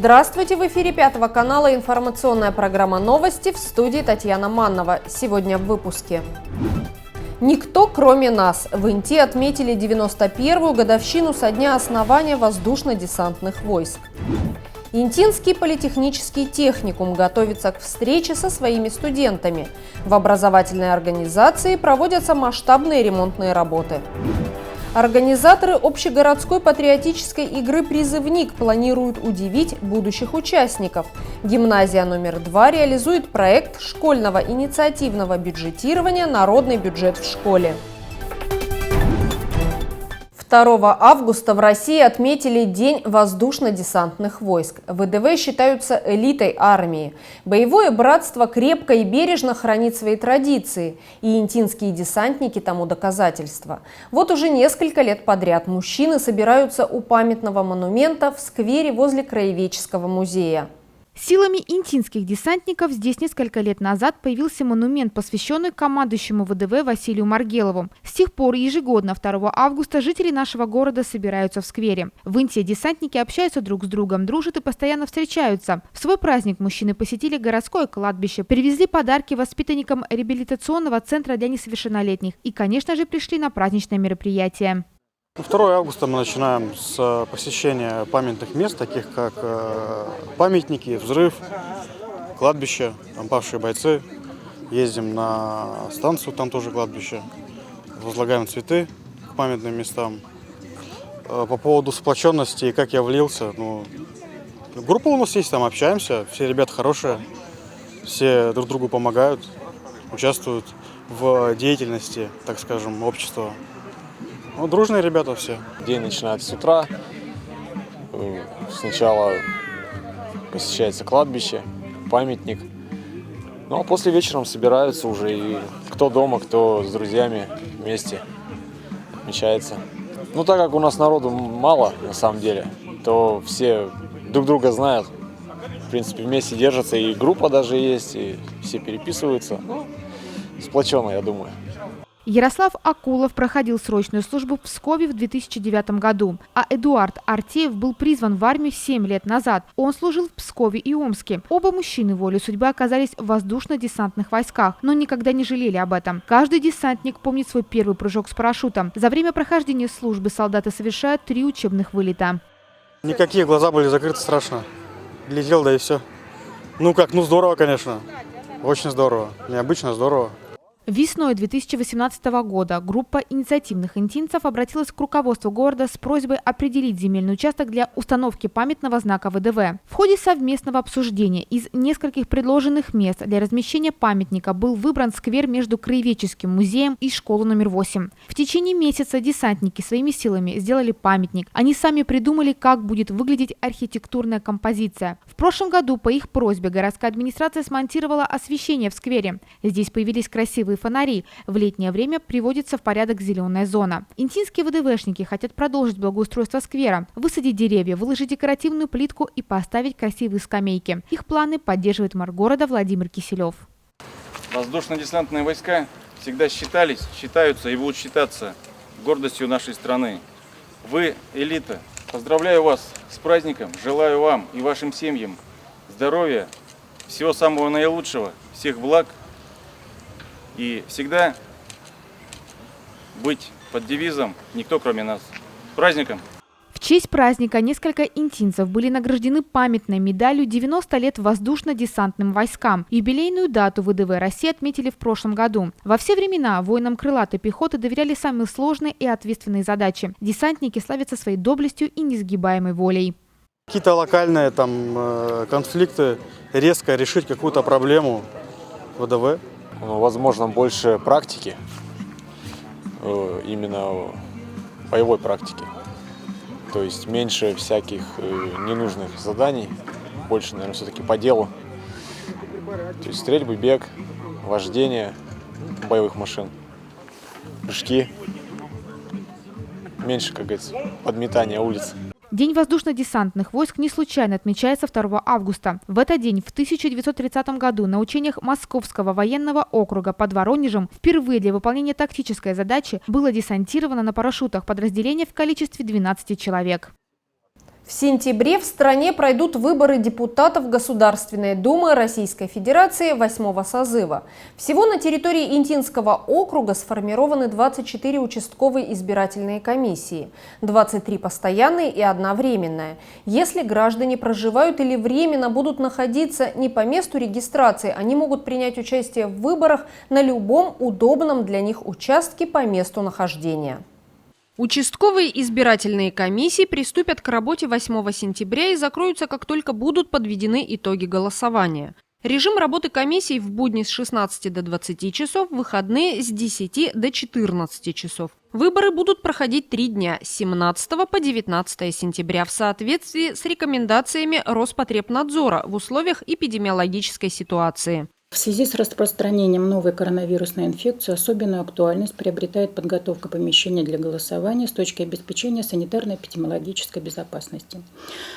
Здравствуйте! В эфире Пятого канала информационная программа «Новости», в студии Татьяна Маннова. Сегодня в выпуске. Никто, кроме нас. В Инте отметили 91-ю годовщину со дня основания воздушно-десантных войск. Интинский политехнический техникум готовится к встрече со своими студентами. В образовательной организации проводятся масштабные ремонтные работы. Организаторы общегородской патриотической игры «Призывник» планируют удивить будущих участников. Гимназия номер 2 реализует проект школьного инициативного бюджетирования «Народный бюджет в школе». 2 августа в России отметили День воздушно-десантных войск. ВДВ считаются элитой армии. Боевое братство крепко и бережно хранит свои традиции. И интинские десантники тому доказательство. Вот уже несколько лет подряд мужчины собираются у памятного монумента в сквере возле Краеведческого музея. Силами интинских десантников здесь несколько лет назад появился монумент, посвященный командующему ВДВ Василию Маргелову. С тех пор ежегодно 2 августа жители нашего города собираются в сквере. В Инте десантники общаются друг с другом, дружат и постоянно встречаются. В свой праздник мужчины посетили городское кладбище, привезли подарки воспитанникам реабилитационного центра для несовершеннолетних и, конечно же, пришли на праздничное мероприятие. 2 августа мы начинаем с посещения памятных мест, таких как памятники, взрыв, кладбище, там павшие бойцы. Ездим на станцию, там тоже кладбище. Возлагаем цветы к памятным местам. По поводу сплоченности и как я влился, группа у нас есть, там общаемся, все ребята хорошие, все друг другу помогают, участвуют в деятельности, так скажем, общества. Дружные ребята все. День начинается с утра. Сначала посещается кладбище, памятник. А после вечером собираются уже и кто дома, кто с друзьями вместе отмечается. Так как у нас народу мало на самом деле, то все друг друга знают. В принципе, вместе держатся, и группа даже есть, и все переписываются. Сплоченно, я думаю. Ярослав Акулов проходил срочную службу в Пскове в 2009 году, а Эдуард Артеев был призван в армию 7 лет назад. Он служил в Пскове и Омске. Оба мужчины волей судьбы оказались в воздушно-десантных войсках, но никогда не жалели об этом. Каждый десантник помнит свой первый прыжок с парашютом. За время прохождения службы солдаты совершают 3 учебных вылета. Никакие глаза были закрыты, страшно. Летел, да и все. Здорово, конечно. Очень здорово. Необычно здорово. Весной 2018 года группа инициативных интинцев обратилась к руководству города с просьбой определить земельный участок для установки памятного знака ВДВ. В ходе совместного обсуждения из нескольких предложенных мест для размещения памятника был выбран сквер между Краеведческим музеем и школой номер 8. В течение месяца десантники своими силами сделали памятник. Они сами придумали, как будет выглядеть архитектурная композиция. В прошлом году по их просьбе городская администрация смонтировала освещение в сквере. Здесь появились красивые фонари. В летнее время приводится в порядок зеленая зона. Интинские ВДВшники хотят продолжить благоустройство сквера, высадить деревья, выложить декоративную плитку и поставить красивые скамейки. Их планы поддерживает мэр города Владимир Киселев. Воздушно-десантные войска всегда считаются и будут считаться гордостью нашей страны. Вы элита. Поздравляю вас с праздником. Желаю вам и вашим семьям здоровья, всего самого наилучшего, всех благ. И всегда быть под девизом «Никто, кроме нас». С праздником! В честь праздника несколько интинцев были награждены памятной медалью «90 лет воздушно-десантным войскам». Юбилейную дату ВДВ России отметили в прошлом году. Во все времена воинам крылатой пехоты доверяли самые сложные и ответственные задачи. Десантники славятся своей доблестью и несгибаемой волей. Какие-то локальные конфликты, резко решить какую-то проблему ВДВ. Возможно, больше практики, именно боевой практики. То есть меньше всяких ненужных заданий, больше, наверное, все-таки по делу. То есть стрельбы, бег, вождение боевых машин, прыжки. Меньше, как говорится, подметания улиц. День воздушно-десантных войск не случайно отмечается 2 августа. В этот день в 1930 году на учениях Московского военного округа под Воронежем впервые для выполнения тактической задачи было десантировано на парашютах подразделение в количестве 12 человек. В сентябре в стране пройдут выборы депутатов Государственной Думы Российской Федерации 8-го созыва. Всего на территории Интинского округа сформированы 24 участковые избирательные комиссии, 23 постоянные и 1 временная. Если граждане проживают или временно будут находиться не по месту регистрации, они могут принять участие в выборах на любом удобном для них участке по месту нахождения. Участковые избирательные комиссии приступят к работе 8 сентября и закроются, как только будут подведены итоги голосования. Режим работы комиссий в будни с 16 до 20 часов, в выходные с 10 до 14 часов. Выборы будут проходить 3 дня с 17 по 19 сентября в соответствии с рекомендациями Роспотребнадзора в условиях эпидемиологической ситуации. В связи с распространением новой коронавирусной инфекции особенную актуальность приобретает подготовка помещений для голосования с точки обеспечения санитарно-эпидемиологической безопасности.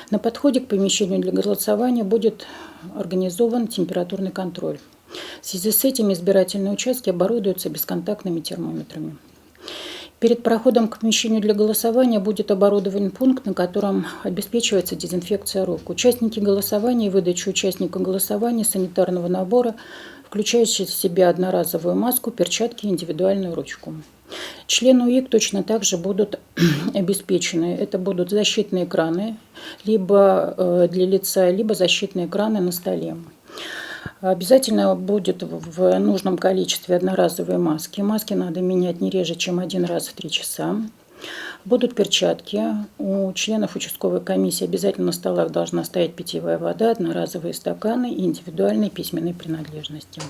На подходе к помещению для голосования будет организован температурный контроль. В связи с этим избирательные участки оборудуются бесконтактными термометрами. Перед проходом к помещению для голосования будет оборудован пункт, на котором обеспечивается дезинфекция рук. Участники голосования и выдача участника голосования санитарного набора, включающий в себя одноразовую маску, перчатки и индивидуальную ручку. Члены УИК точно так же будут обеспечены. Это будут защитные экраны либо для лица, либо защитные экраны на столе. Обязательно будет в нужном количестве одноразовые маски. Маски надо менять не реже, чем 1 раз в 3 часа. Будут перчатки. У членов участковой комиссии обязательно на столах должна стоять питьевая вода, одноразовые стаканы и индивидуальные письменные принадлежности.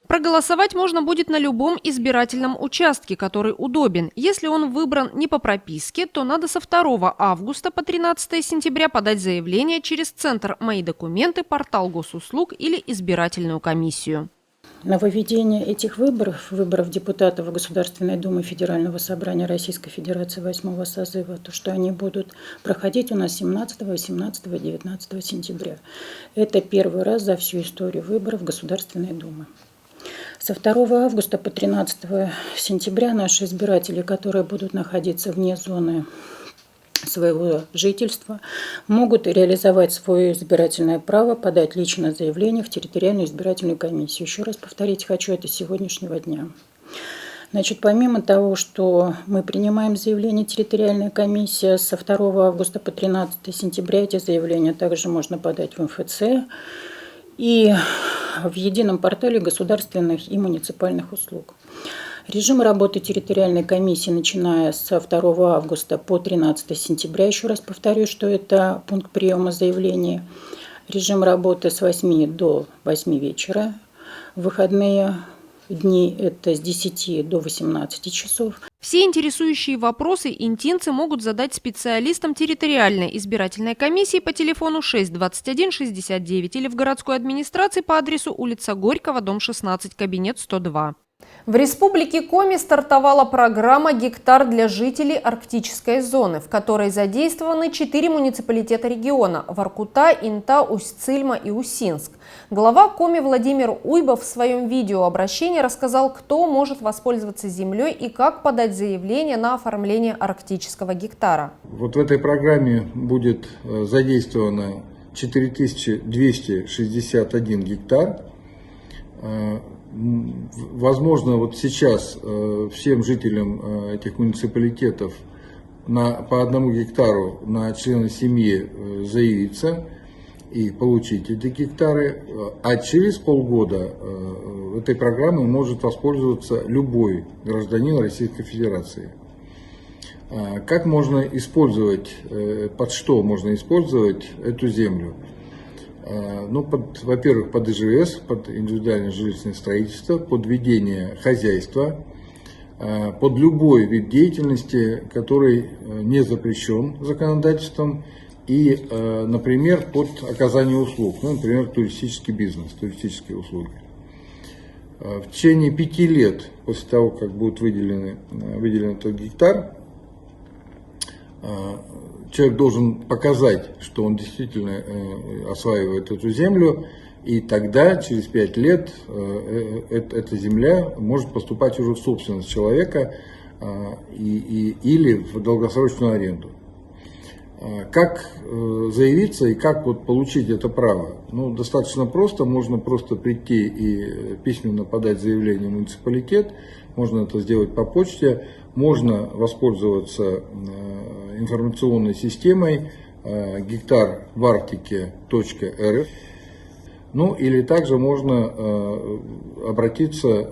Проголосовать можно будет на любом избирательном участке, который удобен. Если он выбран не по прописке, то надо со 2 августа по 13 сентября подать заявление через Центр «Мои документы», портал госуслуг или избирательную комиссию. Нововведение этих выборов депутатов Государственной Думы Федерального собрания Российской Федерации 8-го созыва, то, что они будут проходить у нас 17, 18 и 19 сентября. Это первый раз за всю историю выборов Государственной Думы. Со 2 августа по 13 сентября наши избиратели, которые будут находиться вне зоны своего жительства, могут реализовать свое избирательное право, подать личное заявление в территориальную избирательную комиссию. Еще раз повторить хочу, это с сегодняшнего дня. Значит, помимо того, что мы принимаем заявление территориальная комиссия, со 2 августа по 13 сентября эти заявления также можно подать в МФЦ и в едином портале государственных и муниципальных услуг. Режим работы территориальной комиссии, начиная со 2 августа по 13 сентября, еще раз повторю, что это пункт приема заявлений. Режим работы с 8 до 8 вечера. Выходные дни это с 10 до 18 часов. Все интересующие вопросы интинцы могут задать специалистам территориальной избирательной комиссии по телефону 621 69 или в городской администрации по адресу улица Горького, дом 16, кабинет 102. В Республике Коми стартовала программа «Гектар для жителей арктической зоны», в которой задействованы 4 муниципалитета региона – Воркута, Инта, Усть-Цильма и Усинск. Глава Коми Владимир Уйбов в своем видеообращении рассказал, кто может воспользоваться землей и как подать заявление на оформление арктического гектара. Вот в этой программе будет задействовано 4261 гектар. Возможно, вот сейчас всем жителям этих муниципалитетов по 1 гектару на члена семьи заявиться и получить эти гектары, а через полгода этой программой может воспользоваться любой гражданин Российской Федерации. Как можно использовать, под что можно использовать эту землю? Ну, во-первых, под ИЖС, под индивидуальное жилищное строительство, под ведение хозяйства, под любой вид деятельности, который не запрещен законодательством, и, например, под оказание услуг, ну, например, туристический бизнес, туристические услуги. В течение 5 лет после того, как будет выделен этот гектар, человек должен показать, что он действительно осваивает эту землю, и тогда, через 5 лет, эта земля может поступать уже в собственность человека или в долгосрочную аренду. Как заявиться и как вот получить это право? Ну, достаточно просто, можно просто прийти и письменно подать заявление в муниципалитет, можно это сделать по почте, можно воспользоваться информационной системой гектарвартике.рф. Ну или также можно обратиться,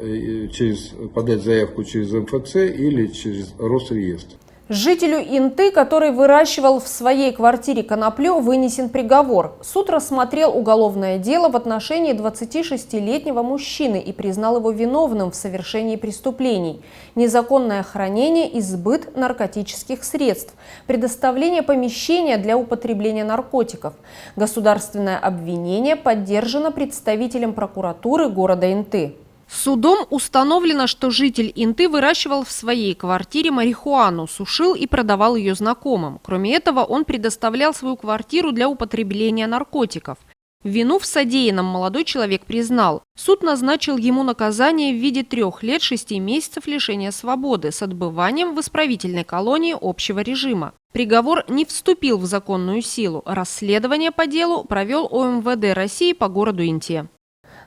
подать заявку через МФЦ или через Росреестр. Жителю Инты, который выращивал в своей квартире коноплю, вынесен приговор. Суд рассмотрел уголовное дело в отношении 26-летнего мужчины и признал его виновным в совершении преступлений: незаконное хранение и сбыт наркотических средств, предоставление помещения для употребления наркотиков. Государственное обвинение поддержано представителем прокуратуры города Инты. Судом установлено, что житель Инты выращивал в своей квартире марихуану, сушил и продавал ее знакомым. Кроме этого, он предоставлял свою квартиру для употребления наркотиков. Вину в содеянном молодой человек признал. Суд назначил ему наказание в виде 3 лет 6 месяцев лишения свободы с отбыванием в исправительной колонии общего режима. Приговор не вступил в законную силу. Расследование по делу провел ОМВД России по городу Инте.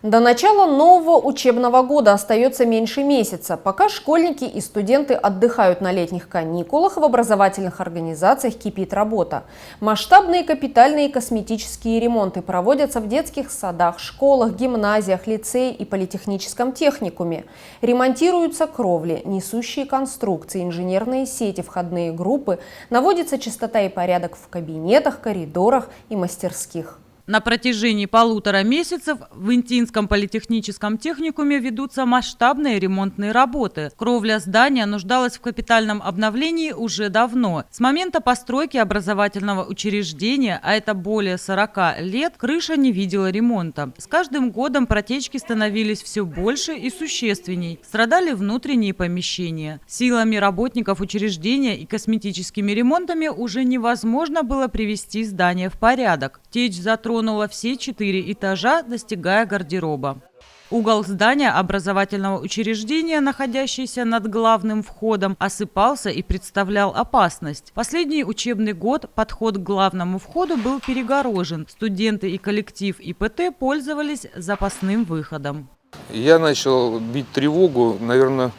До начала нового учебного года остается меньше месяца. Пока школьники и студенты отдыхают на летних каникулах, в образовательных организациях кипит работа. Масштабные капитальные и косметические ремонты проводятся в детских садах, школах, гимназиях, лицее и политехническом техникуме. Ремонтируются кровли, несущие конструкции, инженерные сети, входные группы, наводится чистота и порядок в кабинетах, коридорах и мастерских. На протяжении 1,5 месяцев в Интинском политехническом техникуме ведутся масштабные ремонтные работы. Кровля здания нуждалась в капитальном обновлении уже давно. С момента постройки образовательного учреждения, а это более 40 лет, крыша не видела ремонта. С каждым годом протечки становились все больше и существенней. Страдали внутренние помещения. Силами работников учреждения и косметическими ремонтами уже невозможно было привести здание в порядок. Течь затронула все 4 этажа, достигая гардероба. Угол здания образовательного учреждения, находящийся над главным входом, осыпался и представлял опасность. Последний учебный год подход к главному входу был перегорожен. Студенты и коллектив ИПТ пользовались запасным выходом. Я начал бить тревогу, наверное,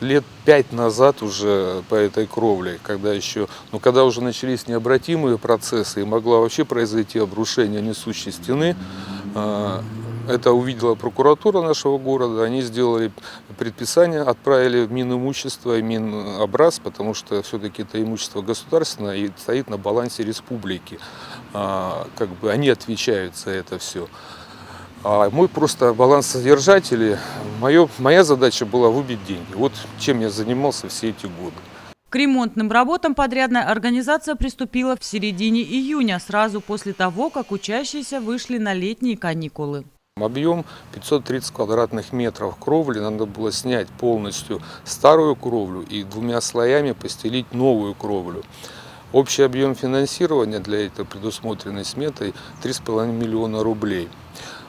лет 5 назад уже по этой кровле, когда уже начались необратимые процессы и могла вообще произойти обрушение несущей стены. Это увидела прокуратура нашего города, они сделали предписание, отправили в Минимущество и Минобраз, потому что все-таки это имущество государственное и стоит на балансе республики. Они отвечают за это все. А мой просто балансодержатель, моя задача была выбить деньги. Вот чем я занимался все эти годы. К ремонтным работам подрядная организация приступила в середине июня, сразу после того, как учащиеся вышли на летние каникулы. Объем 530 квадратных метров кровли, надо было снять полностью старую кровлю и 2 слоями постелить новую кровлю. Общий объем финансирования для этого предусмотренной сметой 3,5 миллиона рублей.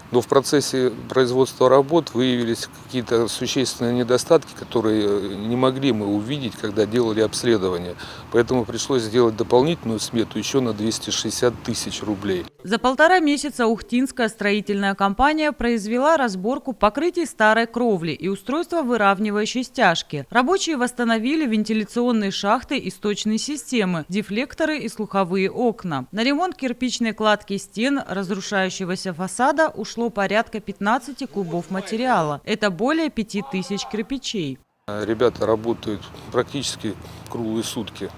Но в процессе производства работ выявились какие-то существенные недостатки, которые не могли мы увидеть, когда делали обследование. Поэтому пришлось сделать дополнительную смету еще на 260 тысяч рублей. За 1,5 месяца Ухтинская строительная компания произвела разборку покрытий старой кровли и устройство выравнивающей стяжки. Рабочие восстановили вентиляционные шахты и сточные системы, дефлекторы и слуховые окна. На ремонт кирпичной кладки стен разрушающегося фасада ушло порядка 15 кубов материала. Это более 5000 кирпичей. Ребята работают практически круглые сутки.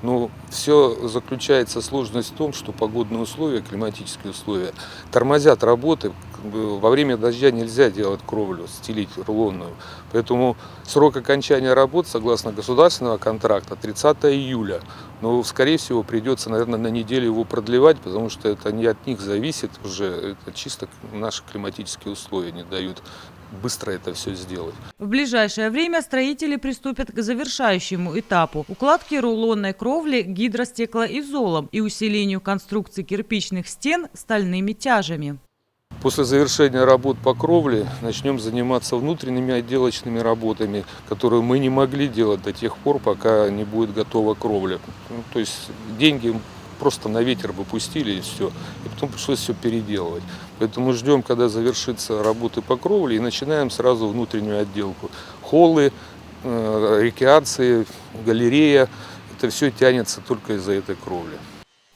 Но все заключается сложность в том, что погодные условия, климатические условия тормозят работы. Во время дождя нельзя делать кровлю, стелить рулонную. Поэтому срок окончания работ, согласно государственного контракта, 30 июля. Но, скорее всего, придется, наверное, на неделю его продлевать, потому что это не от них зависит уже. Это чисто наши климатические условия не дают быстро это все сделать. В ближайшее время строители приступят к завершающему этапу – укладке рулонной кровли гидростеклоизолом и усилению конструкции кирпичных стен стальными тяжами. После завершения работ по кровле начнем заниматься внутренними отделочными работами, которые мы не могли делать до тех пор, пока не будет готова кровля. То есть деньги просто на ветер бы пустили и все. И потом пришлось все переделывать. Поэтому ждем, когда завершится работы по кровле, и начинаем сразу внутреннюю отделку. Холлы, рекреации, галерея. Это все тянется только из-за этой кровли.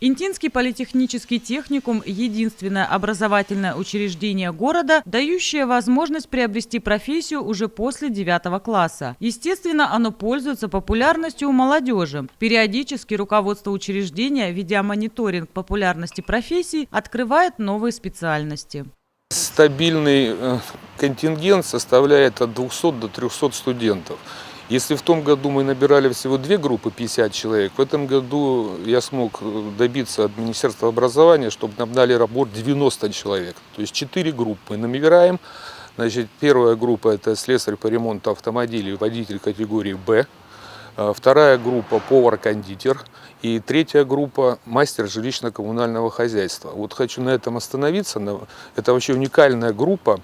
Интинский политехнический техникум – единственное образовательное учреждение города, дающее возможность приобрести профессию уже после 9 класса. Естественно, оно пользуется популярностью у молодежи. Периодически руководство учреждения, ведя мониторинг популярности профессий, открывает новые специальности. Стабильный контингент составляет от 200 до 300 студентов. Если в том году мы набирали всего 2 группы, 50 человек, в этом году я смог добиться от Министерства образования, чтобы нам дали работу 90 человек. То есть 4 группы набираем. Значит, первая группа – это слесарь по ремонту автомобилей, водитель категории «Б». Вторая группа – повар-кондитер. И третья группа – мастер жилищно-коммунального хозяйства. Вот хочу на этом остановиться. Это вообще уникальная группа,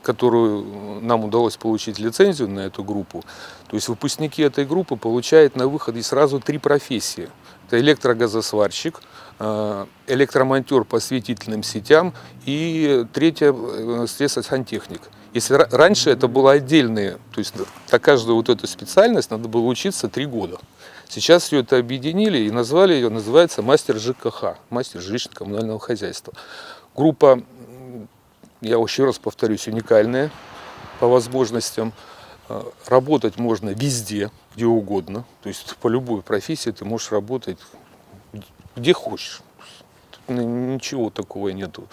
которую нам удалось получить лицензию на эту группу. То есть выпускники этой группы получают на выходе сразу 3 профессии. Это электрогазосварщик, электромонтер по осветительным сетям и третья слесарь-сантехник. Если раньше это было отдельные, то есть на каждую вот эту специальность надо было учиться 3 года. Сейчас все это объединили и назвали ее, называется мастер ЖКХ, мастер жилищно-коммунального хозяйства. Группа, я еще раз повторюсь, уникальная по возможностям. Работать можно везде, где угодно. То есть по любой профессии ты можешь работать где хочешь. Ничего такого нету.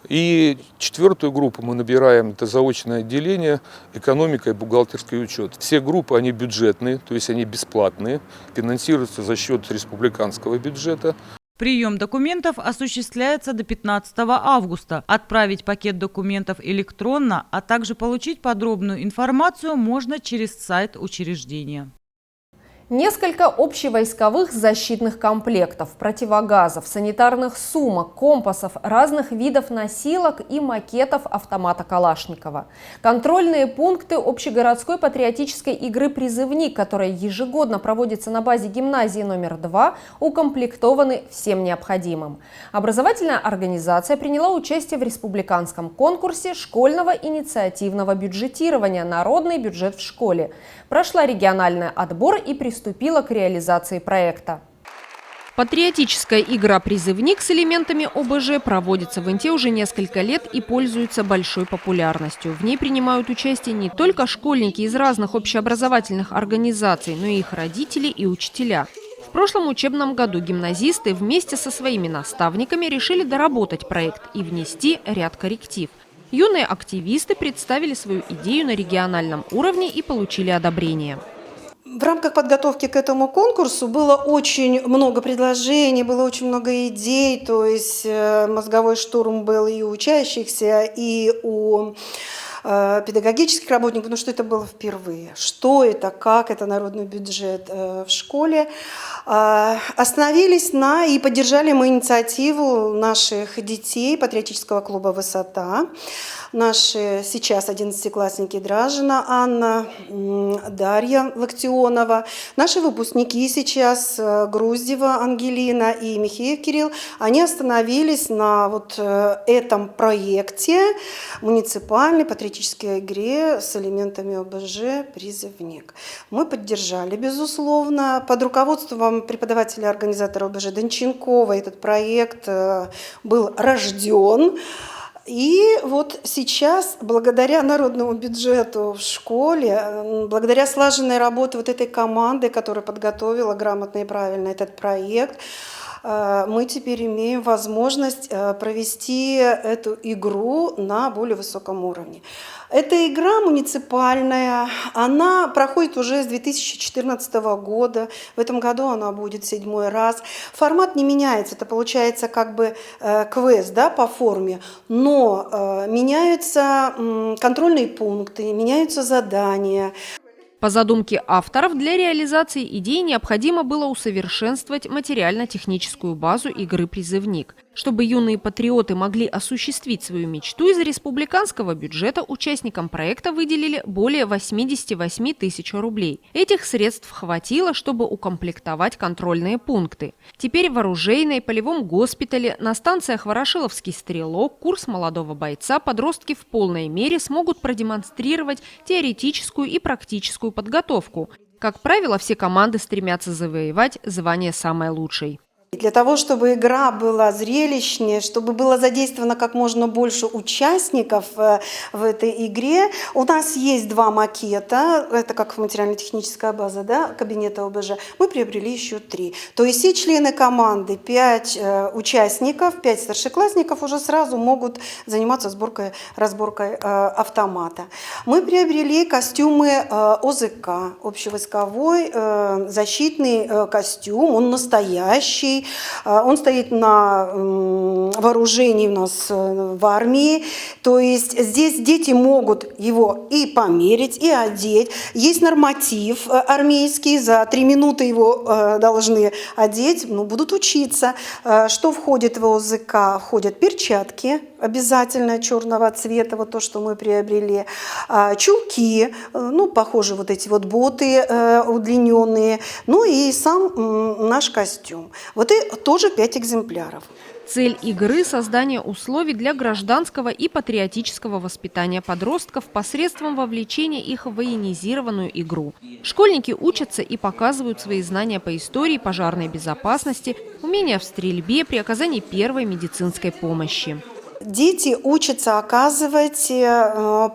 И 4-ю группу мы набираем, это заочное отделение, экономика и бухгалтерский учет. Все группы, они бюджетные, то есть они бесплатные, финансируются за счет республиканского бюджета. Прием документов осуществляется до 15 августа. Отправить пакет документов электронно, а также получить подробную информацию можно через сайт учреждения. Несколько общевойсковых защитных комплектов, противогазов, санитарных сумок, компасов, разных видов носилок и макетов автомата Калашникова. Контрольные пункты общегородской патриотической игры «Призывник», которая ежегодно проводится на базе гимназии номер 2, укомплектованы всем необходимым. Образовательная организация приняла участие в республиканском конкурсе школьного инициативного бюджетирования «Народный бюджет в школе». Прошла региональный отбор и приступила к реализации проекта. Патриотическая игра «Призывник» с элементами ОБЖ проводится в Инте уже несколько лет и пользуется большой популярностью. В ней принимают участие не только школьники из разных общеобразовательных организаций, но и их родители и учителя. В прошлом учебном году гимназисты вместе со своими наставниками решили доработать проект и внести ряд корректив. Юные активисты представили свою идею на региональном уровне и получили одобрение. В рамках подготовки к этому конкурсу было очень много предложений, было очень много идей, то есть мозговой штурм был и у учащихся, и у педагогических работников, потому что это было впервые. Что это, как это народный бюджет в школе. Остановились и поддержали мы инициативу наших детей патриотического клуба «Высота». Наши сейчас 11-классники Дражина Анна, Дарья Локтионова, наши выпускники сейчас Груздева Ангелина и Михеев Кирилл, они остановились на вот этом проекте муниципальной патриотической игре с элементами ОБЖ «Призывник». Мы поддержали, безусловно, под руководством преподавателя-организатора ОБЖ Донченкова этот проект был рожден. И вот сейчас, благодаря народному бюджету в школе, благодаря слаженной работе вот этой команды, которая подготовила грамотно и правильно этот проект, мы теперь имеем возможность провести эту игру на более высоком уровне. Эта игра муниципальная, она проходит уже с 2014 года. В этом году она будет 7-й раз. Формат не меняется, это получается как бы квест, да, по форме, но меняются контрольные пункты, меняются задания. По задумке авторов, для реализации идеи необходимо было усовершенствовать материально-техническую базу игры «Призывник». Чтобы юные патриоты могли осуществить свою мечту, из республиканского бюджета участникам проекта выделили более 88 тысяч рублей. Этих средств хватило, чтобы укомплектовать контрольные пункты. Теперь в оружейной, полевом госпитале, на станциях «Ворошиловский стрелок», курс молодого бойца подростки в полной мере смогут продемонстрировать теоретическую и практическую подготовку. Как правило, все команды стремятся завоевать звание самой лучшей. Для того, чтобы игра была зрелищнее, чтобы было задействовано как можно больше участников в этой игре, у нас есть 2 макета, это как материально-техническая база, да, кабинета ОБЖ, мы приобрели еще 3. То есть все члены команды, 5 участников, 5 старшеклассников уже сразу могут заниматься разборкой автомата. Мы приобрели костюмы ОЗК, общевойсковой защитный костюм, он настоящий. Он стоит на вооружении у нас в армии, то есть здесь дети могут его и померить, и одеть. Есть норматив армейский, за 3 минуты его должны одеть, но будут учиться. Что входит в ОЗК? Входят перчатки, обязательно черного цвета, вот то, что мы приобрели, чулки, ну, похоже, вот эти вот боты удлиненные, ну и сам наш костюм. Вот и тоже 5 экземпляров. Цель игры – создание условий для гражданского и патриотического воспитания подростков посредством вовлечения их в военизированную игру. Школьники учатся и показывают свои знания по истории, пожарной безопасности, умения в стрельбе при оказании первой медицинской помощи. Дети учатся оказывать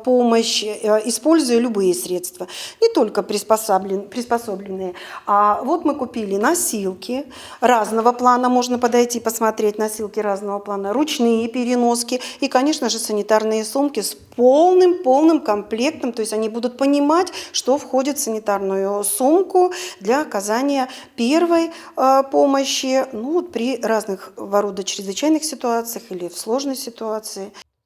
помощь, используя любые средства, не только приспособленные. А вот мы купили носилки разного плана, можно подойти посмотреть носилки разного плана, ручные переноски и, конечно же, санитарные сумки с полным комплектом, то есть они будут понимать, что входит в санитарную сумку для оказания первой помощи, ну, при разных рода чрезвычайных ситуациях или в сложной ситуации.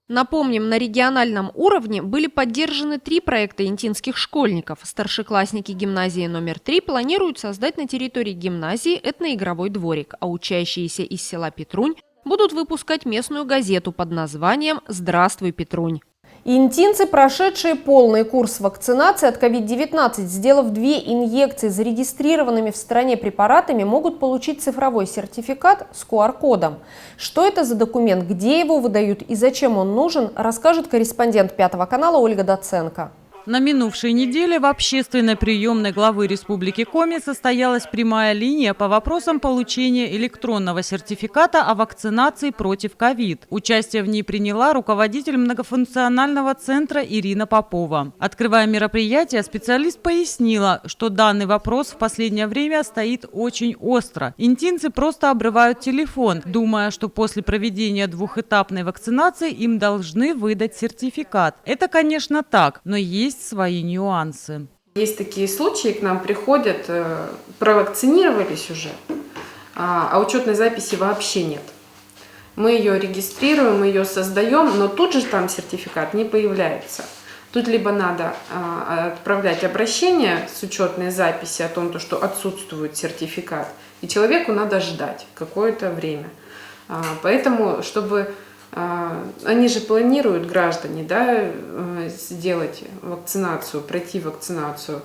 Напомним, на региональном уровне были поддержаны 3 проекта интинских школьников. Старшеклассники гимназии номер 3 планируют создать на территории гимназии этноигровой дворик, а учащиеся из села Петрунь будут выпускать местную газету под названием «Здравствуй, Петрунь». Интинцы, прошедшие полный курс вакцинации от COVID-19, сделав 2 инъекции зарегистрированными в стране препаратами, могут получить цифровой сертификат с QR-кодом. Что это за документ, где его выдают и зачем он нужен, расскажет корреспондент 5 канала Ольга Доценко. На минувшей неделе в общественной приемной главы Республики Коми состоялась прямая линия по вопросам получения электронного сертификата о вакцинации против ковид. Участие в ней приняла руководитель многофункционального центра Ирина Попова. Открывая мероприятие, специалист пояснила, что данный вопрос в последнее время стоит очень остро. Интинцы просто обрывают телефон, думая, что после проведения 2-этапной вакцинации им должны выдать сертификат. Это, конечно, так, но есть свои нюансы. Есть такие случаи, к нам приходят, провакцинировались уже, а учетной записи вообще нет. Мы ее регистрируем, мы ее создаем, но тут же там сертификат не появляется. Тут либо надо отправлять обращение с учетной записи о том, что отсутствует сертификат, и человеку надо ждать какое-то время. Поэтому, чтобы... Они же планируют, граждане, да, сделать вакцинацию, пройти вакцинацию.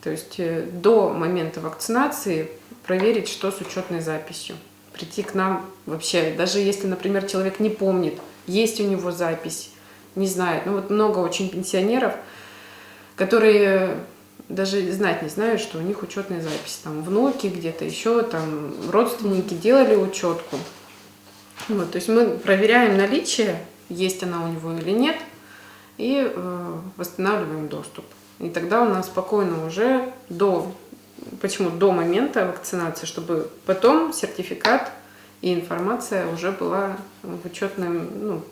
То есть до момента вакцинации проверить, что с учетной записью. Прийти к нам вообще, даже если, например, человек не помнит, есть у него запись, не знает. Ну вот много очень пенсионеров, которые даже знать не знают, что у них учетная запись. Там внуки где-то еще, там родственники делали учетку. Вот, то есть мы проверяем наличие, есть она у него или нет, и восстанавливаем доступ. И тогда у нас спокойно уже до момента вакцинации, чтобы потом сертификат и информация уже была в учетном,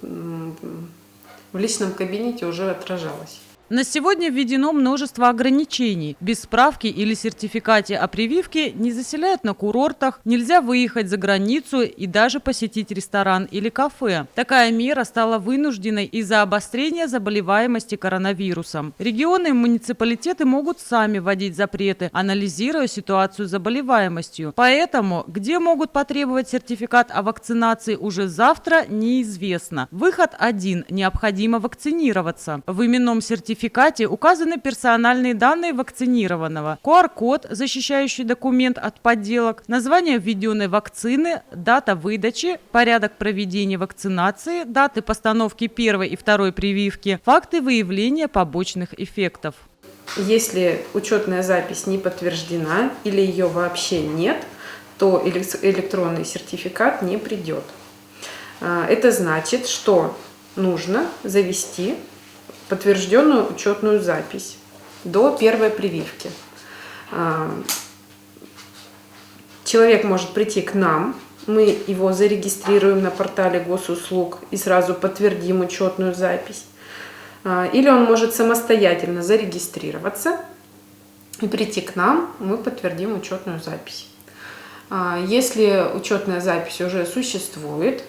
в личном кабинете уже отражалась. На сегодня введено множество ограничений. Без справки или сертификата о прививке не заселяют на курортах, нельзя выехать за границу и даже посетить ресторан или кафе. Такая мера стала вынужденной из-за обострения заболеваемости коронавирусом. Регионы и муниципалитеты могут сами вводить запреты, анализируя ситуацию с заболеваемостью. Поэтому, где могут потребовать сертификат о вакцинации уже завтра, неизвестно. Выход один – необходимо вакцинироваться. В именном сертификате указаны персональные данные вакцинированного, QR-код, защищающий документ от подделок, название введенной вакцины, дата выдачи, порядок проведения вакцинации, даты постановки первой и второй прививки, факты выявления побочных эффектов. Если учетная запись не подтверждена или ее вообще нет, то электронный сертификат не придет. Это значит, что нужно завести подтвержденную учетную запись до первой прививки. Человек может прийти к нам, мы его зарегистрируем на портале госуслуг и сразу подтвердим учетную запись. Или он может самостоятельно зарегистрироваться и прийти к нам, мы подтвердим учетную запись. Если учетная запись уже существует,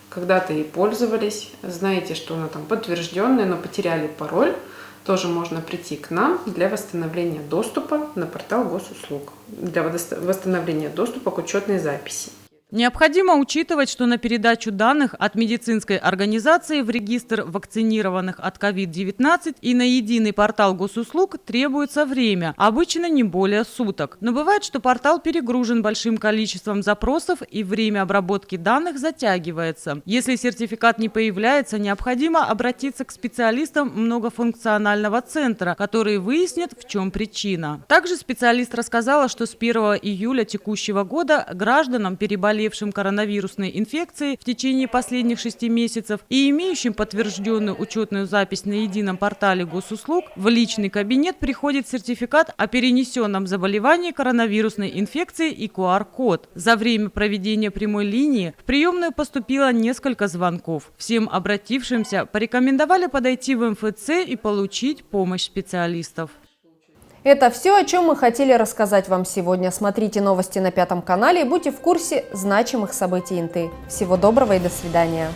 когда-то и пользовались, знаете, что она там подтвержденная, но потеряли пароль, тоже можно прийти к нам для восстановления доступа на портал госуслуг, для восстановления доступа к учетной записи. Необходимо учитывать, что на передачу данных от медицинской организации в регистр вакцинированных от COVID-19 и на единый портал госуслуг требуется время, обычно не более суток. Но бывает, что портал перегружен большим количеством запросов и время обработки данных затягивается. Если сертификат не появляется, необходимо обратиться к специалистам многофункционального центра, которые выяснят, в чем причина. Также специалист рассказала, что с 1 июля текущего года гражданам, переболевшим коронавирусной инфекцией в течение последних 6 месяцев и имеющим подтвержденную учетную запись на едином портале госуслуг, в личный кабинет приходит сертификат о перенесенном заболевании коронавирусной инфекции и QR-код. За время проведения прямой линии в приемную поступило несколько звонков. Всем обратившимся порекомендовали подойти в МФЦ и получить помощь специалистов. Это все, о чем мы хотели рассказать вам сегодня. Смотрите новости на 5 канале и будьте в курсе значимых событий Инты. Всего доброго и до свидания.